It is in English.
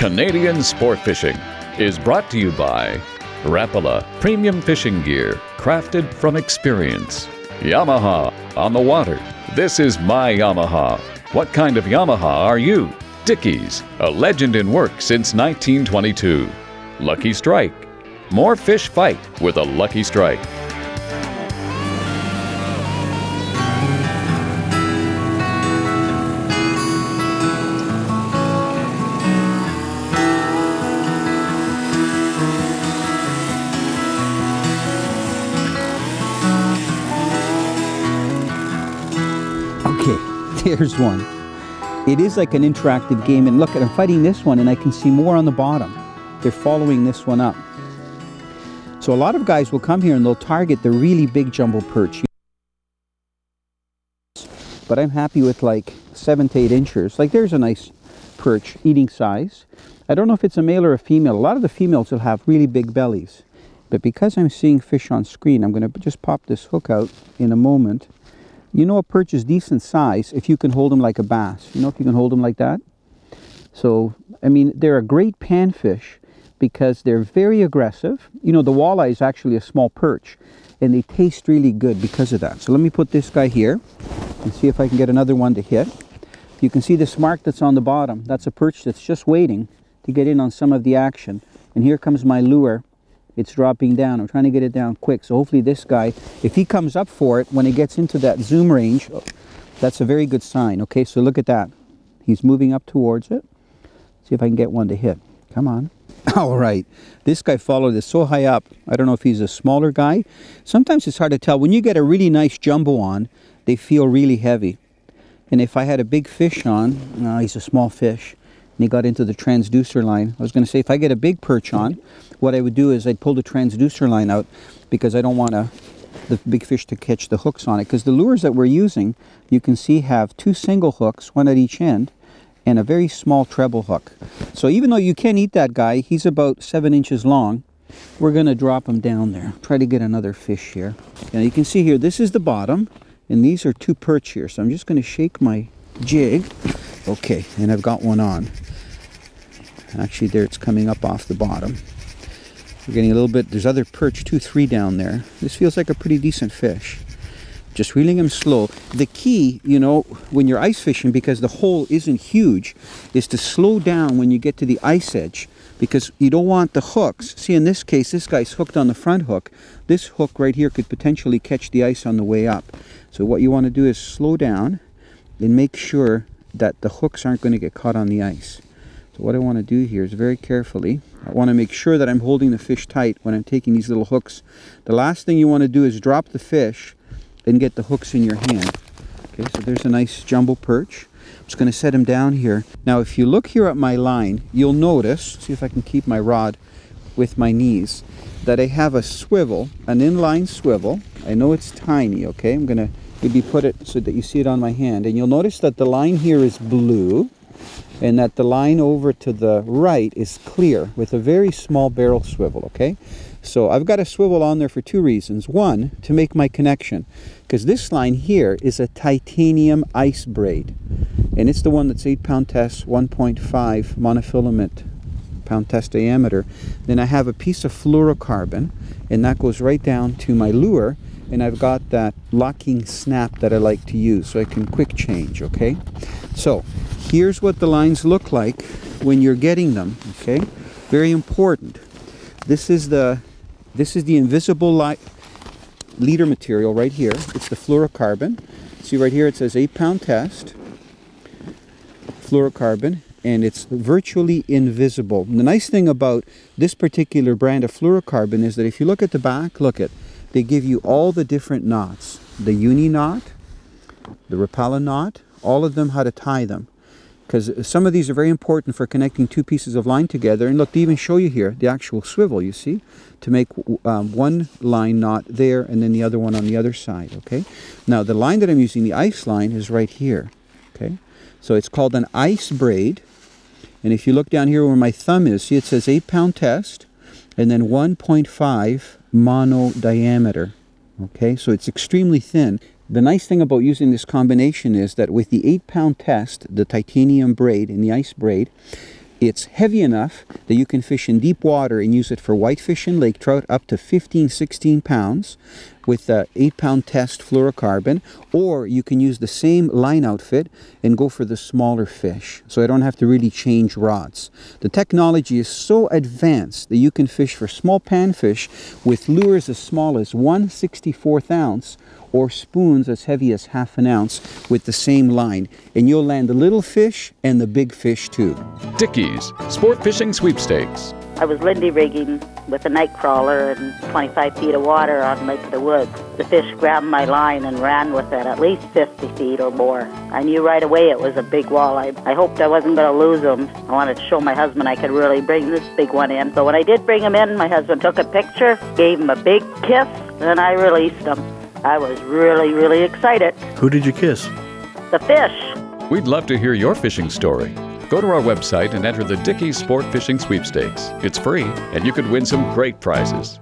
Canadian Sport Fishing is brought to you by Rapala Premium Fishing Gear, crafted from experience. Yamaha on the water. This is my Yamaha. What kind of Yamaha are you? Dickies, a legend in work since 1922. Lucky Strike. More fish fight with a Lucky Strike. There's one. It is like an interactive game, and look, I'm fighting this one and I can see more on the bottom. They're following this one up. So a lot of guys will come here and they'll target the really big jumbo perch. But I'm happy with like 7 to 8 inches. Like there's a nice perch, eating size. I don't know if it's a male or a female. A lot of the females will have really big bellies. But because I'm seeing fish on screen, I'm going to just pop this hook out in a moment. You know a perch is decent size if you can hold them like a bass. You know, if you can hold them like that. So, I mean, they're a great panfish because they're very aggressive. You know, the walleye is actually a small perch and they taste really good because of that. So let me put this guy here and see if I can get another one to hit. You can see this mark that's on the bottom. That's a perch that's just waiting to get in on some of the action. And here comes my lure. It's dropping down. I'm trying to get it down quick. So hopefully this guy, if he comes up for it, when he gets into that zoom range, that's a very good sign. Okay, so look at that. He's moving up towards it. See if I can get one to hit. Come on. All right. This guy followed this so high up. I don't know if he's a smaller guy. Sometimes it's hard to tell. When you get a really nice jumbo on, they feel really heavy. And if I had a big fish on, no, he's a small fish. And he got into the transducer line. I was going to say, if I get a big perch on, what I would do is I'd pull the transducer line out because I don't want the big fish to catch the hooks on it. Because the lures that we're using, you can see, have 2 single hooks, one at each end, and a very small treble hook. So even though you can eat that guy, he's about 7 inches long, we're going to drop him down there. Try to get another fish here. Now you can see here, this is the bottom, and these are 2 perch here. So I'm just going to shake my jig. Okay, and I've got one on. Actually, there it's coming up off the bottom. We're getting a little bit, there's other perch, 2, 3 down there. This feels like a pretty decent fish. Just reeling him slow. The key, you know, when you're ice fishing, because the hole isn't huge, is to slow down when you get to the ice edge. Because you don't want the hooks. See, in this case, this guy's hooked on the front hook. This hook right here could potentially catch the ice on the way up. So what you want to do is slow down and make sure that the hooks aren't going to get caught on the ice. So what I want to do here is very carefully, I want to make sure that I'm holding the fish tight when I'm taking these little hooks. The last thing you want to do is drop the fish and get the hooks in your hand. Okay, so there's a nice jumbo perch. I'm just going to set him down here. Now if you look here at my line, you'll notice, see if I can keep my rod with my knees, that I have a swivel, an inline swivel. I know it's tiny, okay? I'm going to maybe put it so that you see it on my hand. And you'll notice that the line here is blue, and that the line over to the right is clear with a very small barrel swivel, okay? So I've got a swivel on there for 2 reasons. One, to make my connection, because this line here is a titanium ice braid, and it's the one that's 8-pound test, 1.5 monofilament pound test diameter. Then I have a piece of fluorocarbon, and that goes right down to my lure, and I've got that locking snap that I like to use so I can quick change, okay? So here's what the lines look like when you're getting them, okay? Very important. This is the invisible leader material right here. It's the fluorocarbon. See right here it says 8-pound test, fluorocarbon, and it's virtually invisible. And the nice thing about this particular brand of fluorocarbon is that if you look at the back, they give you all the different knots. The uni knot, the Rapala knot, all of them, how to tie them. Because some of these are very important for connecting 2 pieces of line together. And look, they even show you here the actual swivel, you see, to make one line knot there and then the other one on the other side, okay? Now, the line that I'm using, the ice line, is right here, okay? So it's called an ice braid. And if you look down here where my thumb is, see it says 8-pound test and then 1.5 mono diameter, okay? So it's extremely thin. The nice thing about using this combination is that with the 8-pound test, the titanium braid and the ice braid, It's heavy enough that you can fish in deep water and use it for whitefish and lake trout up to 15, 16 pounds with the 8-pound test fluorocarbon, or you can use the same line outfit and go for the smaller fish. So I don't have to really change rods. The technology is so advanced that you can fish for small panfish with lures as small as 1/64th ounce or spoons as heavy as ½ an ounce with the same line. And you'll land the little fish and the big fish too. Dickey's Sport Fishing Sweepstakes. I was Lindy rigging with a night crawler in 25 feet of water on Lake of the Woods. The fish grabbed my line and ran with it at least 50 feet or more. I knew right away it was a big walleye. I hoped I wasn't going to lose him. I wanted to show my husband I could really bring this big one in. So when I did bring him in, my husband took a picture, gave him a big kiss, and I released him. I was really, really excited. Who did you kiss? The fish. We'd love to hear your fishing story. Go to our website and enter the Dickey's Sport Fishing Sweepstakes. It's free, and you could win some great prizes.